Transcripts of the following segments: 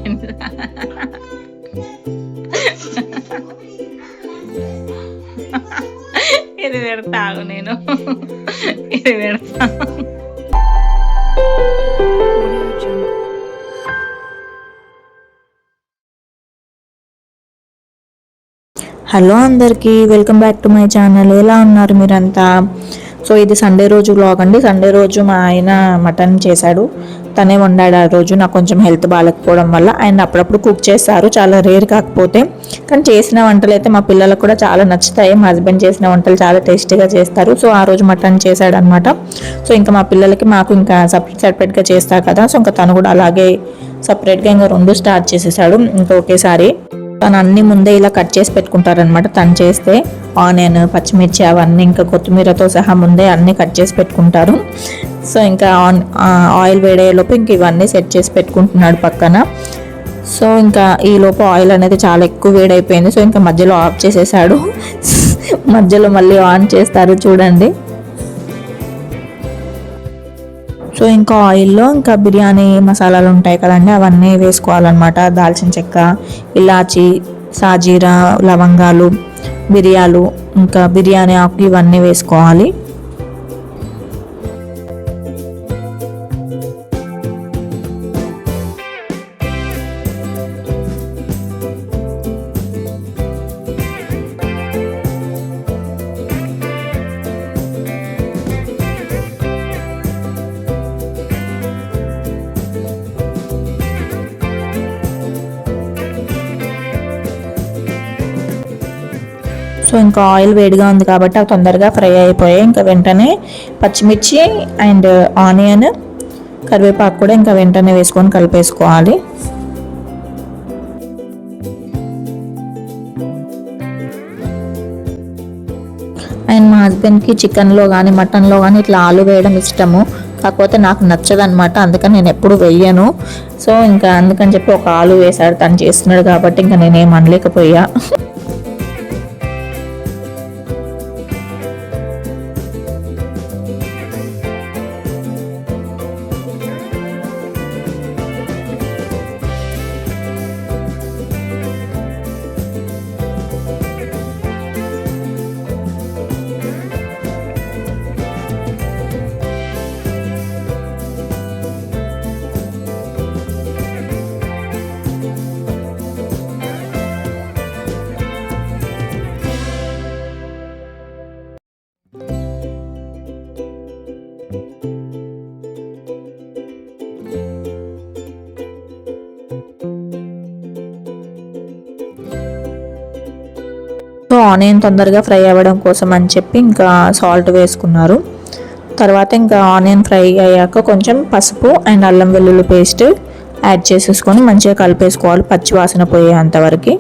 Friends. ఇది పెడతాగు నేను, ఇది పెడతా. హలో అందరికీ, welcome back to my channel. ఎలా ఉన్నారు మీరంతా? సో ఇది సండే రోజు వ్లాగ్ అండి. సండే రోజు మా ఆయన మటన్ చేశాడు, తనే వండాడు ఆ రోజు. నాకు కొంచెం హెల్త్ బాగాలేకపోవడం వల్ల ఆయన అప్పుడప్పుడు కుక్ చేస్తారు, చాలా రేర్ కాకపోతే. కానీ చేసిన వంటలు అయితే మా పిల్లలకు కూడా చాలా నచ్చుతాయి. మా హస్బెండ్ చేసిన వంటలు చాలా టేస్టీగా చేస్తారు. సో ఆ రోజు మటన్ చేశాడు అనమాట. సో ఇంకా మా పిల్లలకి మాకు ఇంకా సపరేట్గా చేస్తారు కదా, సో ఇంకా తను కూడా అలాగే సపరేట్గా ఇంకా 2 స్టార్ట్ చేసేసాడు ఇంకా ఒకేసారి. తను అన్ని ముందే ఇలా కట్ చేసి పెట్టుకుంటారనమాట. తను చేస్తే ఆనియన్, పచ్చిమిర్చి అవన్నీ ఇంకా కొత్తిమీరతో సహా ముందే అన్నీ కట్ చేసి పెట్టుకుంటారు. సో ఇంకా ఆయిల్ వేడేలోపు ఇంక ఇవన్నీ సెట్ చేసి పెట్టుకుంటున్నాడు పక్కన. సో ఇంకా ఈ లోపు ఆయిల్ అనేది చాలా ఎక్కువ వేడైపోయింది. సో ఇంకా మధ్యలో ఆఫ్ చేసేసాడు. మధ్యలో మళ్ళీ ఆన్ చేస్తారు చూడండి. సో ఇంకా ఆయిల్లో ఇంకా బిర్యానీ మసాలాలు ఉంటాయి కదండి, అవన్నీ వేసుకోవాలన్నమాట. దాల్చిన చెక్క, ఇలాచి, సాజీరా, లవంగాలు, మిరియాలు, ఇంకా బిర్యానీ ఆకు ఇవన్నీ వేసుకోవాలి. సో ఇంకా ఆయిల్ వేడిగా ఉంది కాబట్టి అవి తొందరగా ఫ్రై అయిపోయాయి. ఇంకా వెంటనే పచ్చిమిర్చి అండ్ ఆనియన్, కరివేపాకు కూడా ఇంకా వెంటనే వేసుకొని కలిపేసుకోవాలి. అండ్ మా హస్బెండ్కి చికెన్లో కానీ మటన్లో కానీ ఇట్లా ఆలు వేయడం ఇష్టము, కాకపోతే నాకు నచ్చదనమాట. అందుకని నేను ఎప్పుడు వెయ్యను. సో ఇంకా అందుకని చెప్పి ఒక ఆలు వేశాడు, తను చేస్తున్నాడు కాబట్టి ఇంకా నేనేం అనలేకపోయా. సో ఆనియన్ తొందరగా ఫ్రై అవ్వడం కోసం అని చెప్పి ఇంకా సాల్ట్ వేసుకున్నారు. తర్వాత ఇంకా ఆనియన్ ఫ్రై అయ్యాక కొంచెం పసుపు అండ్ అల్లం వెల్లుల్లి పేస్ట్ యాడ్ చేసేసుకొని మంచిగా కలిపేసుకోవాలి పచ్చి వాసన పోయేంతవరకు.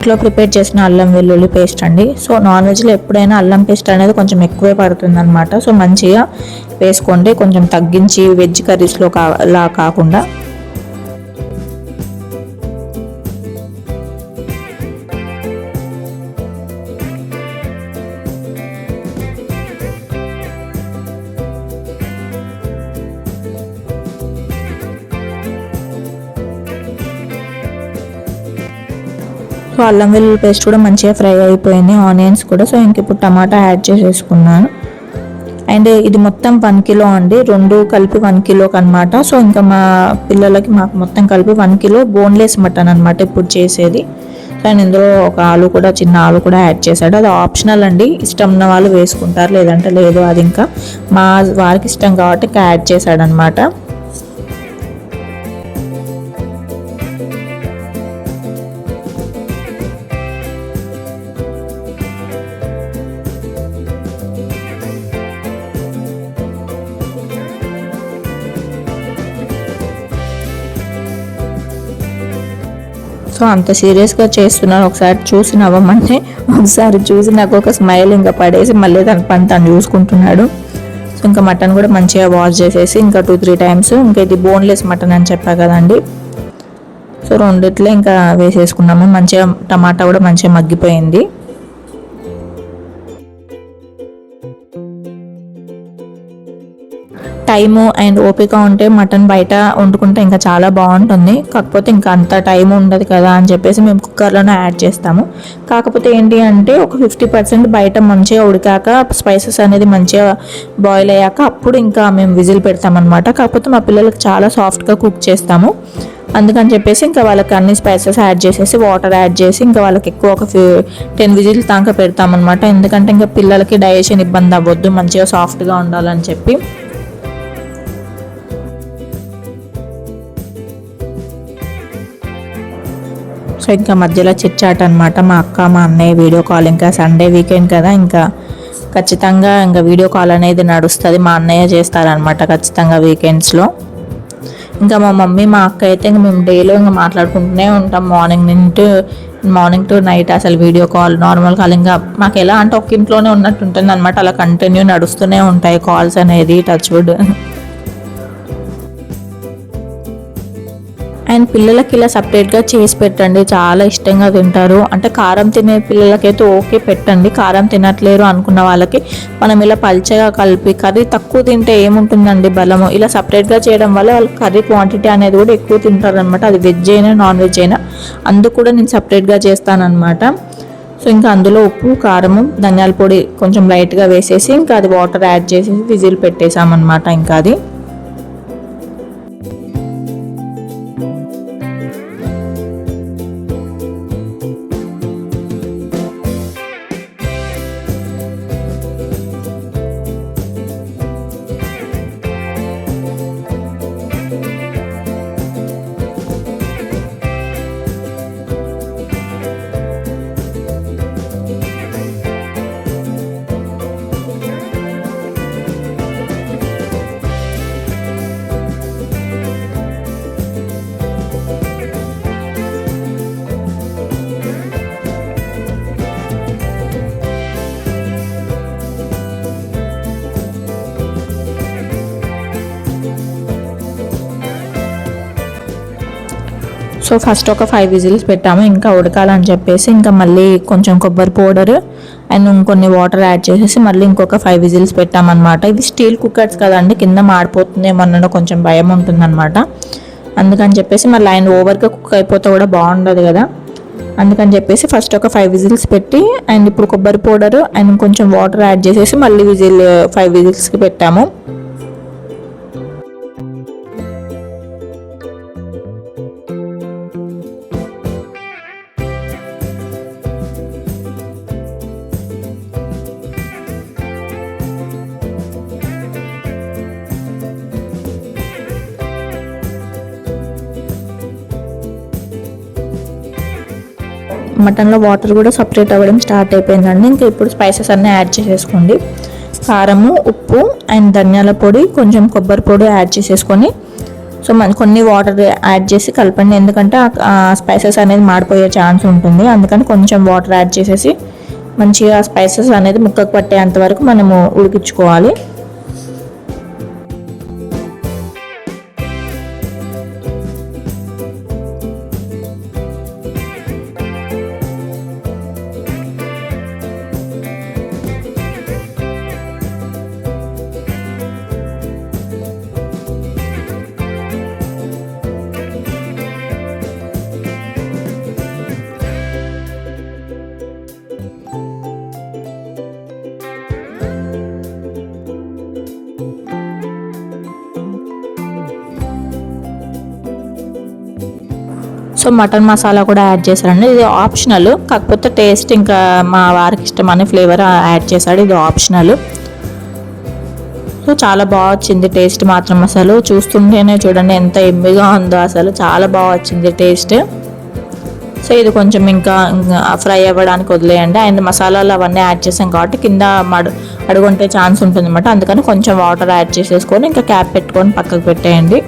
ఇంట్లో ప్రిపేర్ చేసిన అల్లం వెల్లుల్లి పేస్ట్ అండి. సో నాన్ వెజ్లో ఎప్పుడైనా అల్లం పేస్ట్ అనేది కొంచెం ఎక్కువే పడుతుంది అనమాట. సో మంచిగా వేసుకోండి, కొంచెం తగ్గించి, వెజ్ కర్రీస్లో లా కాకుండా. సో అల్లం వెల్లుల్లి పేస్ట్ కూడా మంచిగా ఫ్రై అయిపోయింది, ఆనియన్స్ కూడా. సో ఇంక ఇప్పుడు టమాటా యాడ్ చేసేసుకున్నాను. అండ్ ఇది మొత్తం 1 కిలో అండి, 2 కలిపి 1 కిలోకి అనమాట. సో ఇంకా మా పిల్లలకి మాకు మొత్తం కలిపి 1 కిలో బోన్లెస్ మటన్ అనమాట ఇప్పుడు చేసేది. సో అండ్ ఇందులో ఒక ఆలు కూడా, చిన్న ఆలు కూడా యాడ్ చేశాడు. అది ఆప్షనల్ అండి, ఇష్టం ఉన్న వాళ్ళు వేసుకుంటారు, లేదంటే లేదు. అది ఇంకా మా వారికి ఇష్టం కాబట్టి ఇంకా యాడ్ చేశాడు అనమాట. సో అంత సీరియస్గా చేస్తున్నాను. ఒకసారి చూసి నవ్వమంటే ఒకసారి చూసి నాకు ఒక స్మైల్ ఇంకా పడేసి మళ్ళీ తన పని తను చూసుకుంటున్నాడు. సో ఇంకా మటన్ కూడా మంచిగా వాష్ చేసేసి ఇంకా 2-3 టైమ్స్, ఇంకా ఇది బోన్లెస్ మటన్ అని చెప్పా కదండి. సో రెండిట్లో ఇంకా వేసేసుకున్నాము. మంచిగా టమాటా కూడా మంచిగా మగ్గిపోయింది. టైము అండ్ ఓపిక ఉంటే మటన్ బయట వండుకుంటే ఇంకా చాలా బాగుంటుంది. కాకపోతే ఇంకా అంత టైం ఉండదు కదా అని చెప్పేసి మేము కుక్కర్లోనే యాడ్ చేస్తాము. కాకపోతే ఏంటి అంటే ఒక 50% బయట మంచిగా ఉడికాక స్పైసెస్ అనేది మంచిగా బాయిల్ అయ్యాక అప్పుడు ఇంకా మేము విజిల్ పెడతామన్నమాట. కాకపోతే మా పిల్లలకి చాలా సాఫ్ట్గా కుక్ చేస్తాము. అందుకని చెప్పేసి ఇంకా వాళ్ళకి అన్ని స్పైసెస్ యాడ్ చేసేసి వాటర్ యాడ్ చేసి ఇంకా వాళ్ళకి ఎక్కువ ఒక 10 విజిల్ దాకా పెడతామన్నమాట. ఎందుకంటే ఇంకా పిల్లలకి డైజెషన్ ఇబ్బంది అవ్వద్దు, మంచిగా సాఫ్ట్గా ఉండాలని చెప్పి. సో ఇంకా మధ్యలో చిట్చాట్ అనమాట. మా అక్క మా అన్నయ్య వీడియో కాల్, ఇంకా సండే వీకెండ్ కదా ఇంకా ఖచ్చితంగా ఇంకా వీడియో కాల్ అనేది నడుస్తుంది. మా అన్నయ్య చేస్తారనమాట ఖచ్చితంగా వీకెండ్స్లో. ఇంకా మా మమ్మీ మా అక్క అయితే ఇంకా మేము డైలో ఇంకా మాట్లాడుకుంటూనే ఉంటాం మార్నింగ్ టు నైట్. అసలు వీడియో కాల్, నార్మల్ కాల్ ఇంకా మాకు ఎలా అంటే ఒక ఇంట్లోనే ఉన్నట్టు ఉంటుంది అనమాట. అలా కంటిన్యూ నడుస్తూనే ఉంటాయి కాల్స్ అనేది, టచ్ వుడ్. అండ్ పిల్లలకి ఇలా సపరేట్గా చేసి పెట్టండి, చాలా ఇష్టంగా తింటారు. అంటే కారం తినే పిల్లలకైతే ఓకే పెట్టండి, కారం తినట్లేరు అనుకున్న వాళ్ళకి మనం ఇలా పల్చగా కలిపి, కర్రీ తక్కువ తింటే ఏముంటుందండి బలము, ఇలా సపరేట్గా చేయడం వల్ల వాళ్ళకి కర్రీ క్వాంటిటీ అనేది కూడా ఎక్కువ తింటారు అనమాట. అది వెజ్ అయినా నాన్ వెజ్ అయినా. అందుకు కూడా నేను సపరేట్గా చేస్తానన్నమాట. సో ఇంకా అందులో ఉప్పు, కారము, ధనియాల పొడి కొంచెం లైట్గా వేసేసి ఇంకా అది వాటర్ యాడ్ చేసేసి విజిల్ పెట్టేసామన్నమాట. ఇంకా అది సో ఫస్ట్ ఒక 5 విజిల్స్ పెట్టాము ఇంకా ఉడకాలని చెప్పేసి. ఇంకా మళ్ళీ కొంచెం కొబ్బరి పౌడర్ అండ్ ఇంకొన్ని వాటర్ యాడ్ చేసేసి మళ్ళీ ఇంకొక 5 విజిల్స్ పెట్టామన్నమాట. ఇది స్టీల్ కుక్కర్స్ కదండి, కింద మాడిపోతుందేమన్నా కొంచెం భయం ఉంటుందన్నమాట. అందుకని చెప్పేసి మళ్ళీ ఆయన ఓవర్గా కుక్ అయిపోతే కూడా బాగుండదు కదా. అందుకని చెప్పేసి ఫస్ట్ ఒక 5 విజిల్స్ పెట్టి అండ్ ఇప్పుడు కొబ్బరి పౌడర్ అండ్ కొంచెం వాటర్ యాడ్ చేసేసి మళ్ళీ 5 విజిల్స్కి పెట్టాము. మటన్లో వాటర్ కూడా సపరేట్ అవ్వడం స్టార్ట్ అయిపోయిందండి. ఇంకా ఇప్పుడు స్పైసెస్ అన్నీ యాడ్ చేసేసుకోండి. కారము, ఉప్పు అండ్ ధనియాల పొడి, కొంచెం కొబ్బరి పొడి యాడ్ చేసేసుకొని సో కొన్ని వాటర్ యాడ్ చేసి కలపండి. ఎందుకంటే ఆ స్పైసెస్ అనేది మాడిపోయే ఛాన్స్ ఉంటుంది. అందుకని కొంచెం వాటర్ యాడ్ చేసేసి మంచిగా స్పైసెస్ అనేది ముక్కకు పట్టేంత వరకు మనము ఉడికించుకోవాలి. సో మటన్ మసాలా కూడా యాడ్ చేశారండి. ఇది ఆప్షనల్, కాకపోతే టేస్ట్ ఇంకా మా వారికి ఇష్టమని ఫ్లేవర్ యాడ్ చేశాడు. ఇది ఆప్షనల్. సో చాలా బాగా వచ్చింది టేస్ట్ మాత్రం. అసలు చూస్తుంటేనే చూడండి ఎంత ఎమ్మిగా ఉందో, అసలు చాలా బాగా వచ్చింది టేస్ట్. సో ఇది కొంచెం ఇంకా ఫ్రై అవ్వడానికి వదిలేయండి. అండ్ మసాలాలు అవన్నీ యాడ్ చేసాం కాబట్టి కింద అడుగుంటే ఛాన్స్ ఉంటుంది అనమాట. అందుకని కొంచెం వాటర్ యాడ్ చేసేసుకొని ఇంకా క్యాప్ పెట్టుకొని పక్కకు పెట్టేయండి.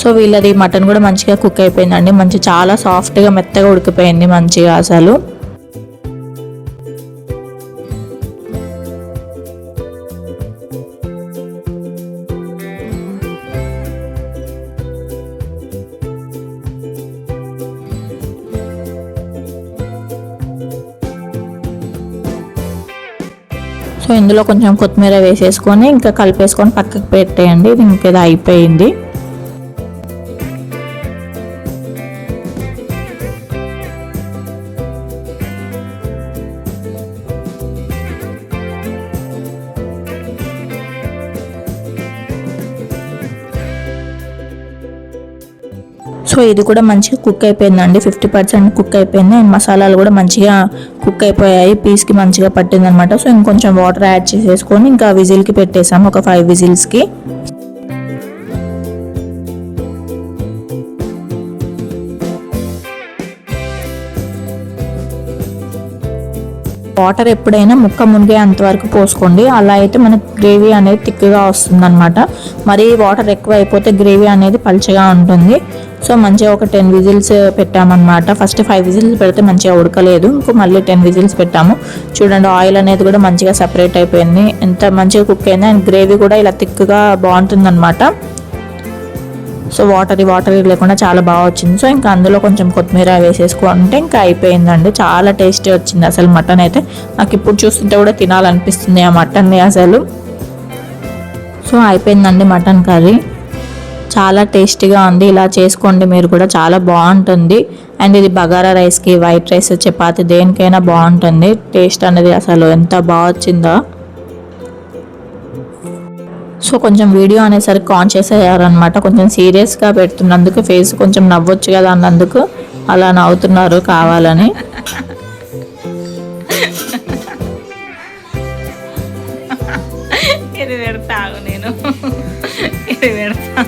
సో వీళ్ళది మటన్ కూడా మంచిగా కుక్ అయిపోయిందండి. మంచి చాలా సాఫ్ట్గా మెత్తగా ఉడికిపోయింది మంచిగా అసలు. సో ఇందులో కొంచెం కొత్తిమీర వేసేసుకొని ఇంకా కలిపేసుకొని పక్కకు పెట్టేయండి. ఇది ఇంకేదో అయిపోయింది. సో ఇది కూడా మంచిగా కుక్ అయిపోయిందండి. 50% కుక్ అయిపోయింది. అండ్ మసాలాలు కూడా మంచిగా కుక్ అయిపోయాయి. పీస్కి మంచిగా పట్టిందనమాట. సో ఇంకొంచెం వాటర్ యాడ్ చేసేసుకొని ఇంకా విజిల్కి పెట్టేసాము, ఒక 5 విజిల్స్కి. వాటర్ ఎప్పుడైనా ముక్క మునిగే అంతవరకు పోసుకోండి. అలా అయితే మనకు గ్రేవీ అనేది థిక్గా వస్తుంది అనమాట. మరి వాటర్ ఎక్కువ అయిపోతే గ్రేవీ అనేది పలుచగా ఉంటుంది. సో మంచిగా ఒక 10 విజిల్స్ పెట్టామన్నమాట. ఫస్ట్ 5 విజిల్స్ పెడితే మంచిగా ఉడకలేదు. ఇంకో మళ్ళీ 10 విజిల్స్ పెట్టాము. చూడండి ఆయిల్ అనేది కూడా మంచిగా సపరేట్ అయిపోయింది. ఎంత మంచిగా కుక్ అయింది. అండ్ గ్రేవీ కూడా ఇలా థిక్గా బాగుంటుంది అనమాట. సో వాటరీ లేకుండా చాలా బాగా వచ్చింది. సో ఇంకా అందులో కొంచెం కొత్తిమీర వేసేసుకుంటే ఇంకా అయిపోయిందండి. చాలా టేస్టీ వచ్చింది అసలు మటన్ అయితే. నాకు ఇప్పుడు చూస్తుంటే కూడా తినాలనిపిస్తుంది ఆ మటన్ని అసలు. సో అయిపోయిందండి మటన్ కర్రీ. చాలా టేస్టీగా ఉంది. ఇలా చేసుకోండి మీరు కూడా, చాలా బాగుంటుంది. అండ్ ఇది బగారా రైస్కి, వైట్ రైస్, చపాతి దేనికైనా బాగుంటుంది. టేస్ట్ అనేది అసలు ఎంత బాగా వచ్చిందో. సో కొంచెం వీడియో అనేసరికి కాన్షియస్ అయ్యారనమాట. కొంచెం సీరియస్గా పెడుతున్నందుకు ఫేస్ కొంచెం నవ్వొచ్చు కదా అన్నందుకు అలా నవ్వుతున్నారు కావాలని. ఇది పెడతాగు నేను, ఇది పెడతా.